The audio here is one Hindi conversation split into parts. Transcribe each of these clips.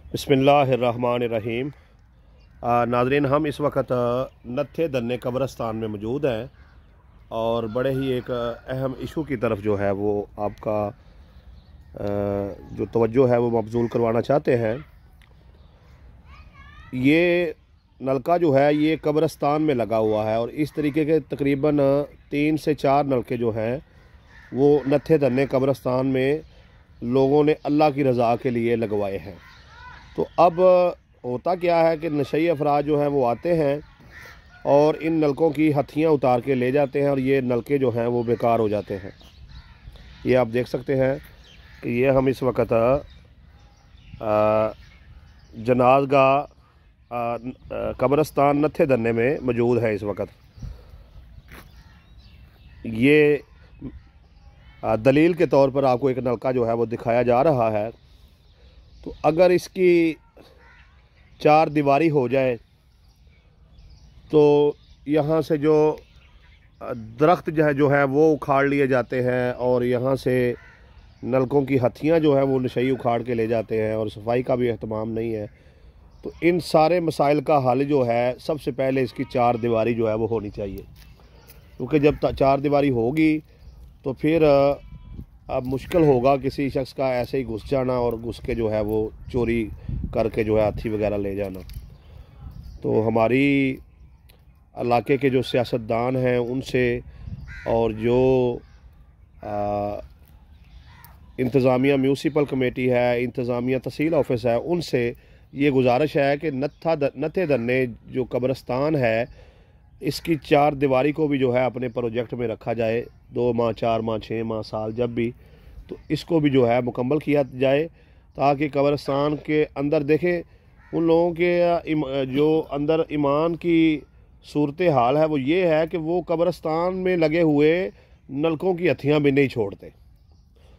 बिस्मिल्लाहिर्रहमानिर्रहीम। नाज़रीन, हम इस वक्त नत्थे दन्ने कब्रस्तान में मौजूद हैं और बड़े ही एक अहम इशू की तरफ जो है वो आपका जो तवज्जो है वो मबजूल करवाना चाहते हैं। ये नलका जो है ये कब्रस्तान में लगा हुआ है और इस तरीके के तकरीबन 3 से 4 नलके जो हैं वो नत्थे दन्ने कब्रस्तान में लोगों ने अल्लाह की रज़ा के लिए लगवाए हैं। तो अब होता क्या है कि नशई अफराद जो हैं वो आते हैं और इन नलकों की हथियाँ उतार के ले जाते हैं और ये नलके जो हैं वो बेकार हो जाते हैं। ये आप देख सकते हैं कि ये हम इस वक्त जनाज़गाह कब्रस्तान नत्थे दन्ने में मौजूद है। इस वक्त ये दलील के तौर पर आपको एक नलका जो है वो दिखाया जा रहा है। तो अगर इसकी 4 दीवारी हो जाए तो यहाँ से जो दरख्त जो है वो उखाड़ लिए जाते हैं और यहाँ से नलकों की हथियाँ जो है वो नशई उखाड़ के ले जाते हैं और सफाई का भी अहतमाम नहीं है। तो इन सारे मसाइल का हल जो है सबसे पहले इसकी 4 दीवारी जो है वो होनी चाहिए, क्योंकि जब 4 दीवारी होगी तो फिर अब मुश्किल होगा किसी शख्स का ऐसे ही घुस जाना और घुस के जो है वो चोरी करके जो है हाथी वगैरह ले जाना। तो हमारी इलाके के जो सियासतदान हैं उनसे और जो इंतज़ामिया म्यूनसिपल कमेटी है, इंतज़ामिया तहसील ऑफिस है, उनसे ये गुजारिश है कि नत्थे दन्ने जो कब्रस्तान है इसकी 4 दीवारी को भी जो है अपने प्रोजेक्ट में रखा जाए। 2 माह, 4 माह, 6 माह, साल जब भी, तो इसको भी जो है मुकम्मल किया जाए ताकि कब्रस्तान के अंदर देखें उन लोगों के जो अंदर ईमान की सूरत हाल है वो ये है कि वो कब्रस्तान में लगे हुए नलकों की हथियाँ भी नहीं छोड़ते।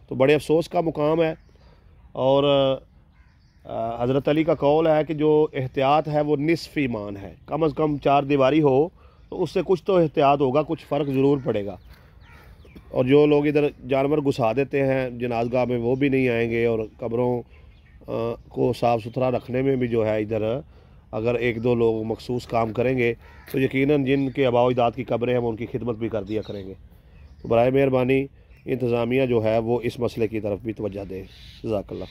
तो बड़े अफसोस का मुकाम है और हज़रत अली का कौल है कि जो एहतियात है वो निस्फ़ ईमान है। कम अज़ कम 4 दीवारी हो तो उससे कुछ तो एहतियात होगा, कुछ फ़र्क ज़रूर पड़ेगा। और जो लोग इधर जानवर घुसा देते हैं जनाज़गाह में वो भी नहीं आएंगे और कब्रों को साफ़ सुथरा रखने में भी जो है इधर अगर 1-2 लोग मखसूस काम करेंगे तो यकीनन जिनके आबा-ओ-अजदाद की कब्रें हैं वो उनकी खिदमत भी कर दिया करेंगे। तो बराए मेहरबानी इंतज़ामिया जो है वो इस मसले की तरफ भी तवज्जो दें। जज़ाकल्लाह।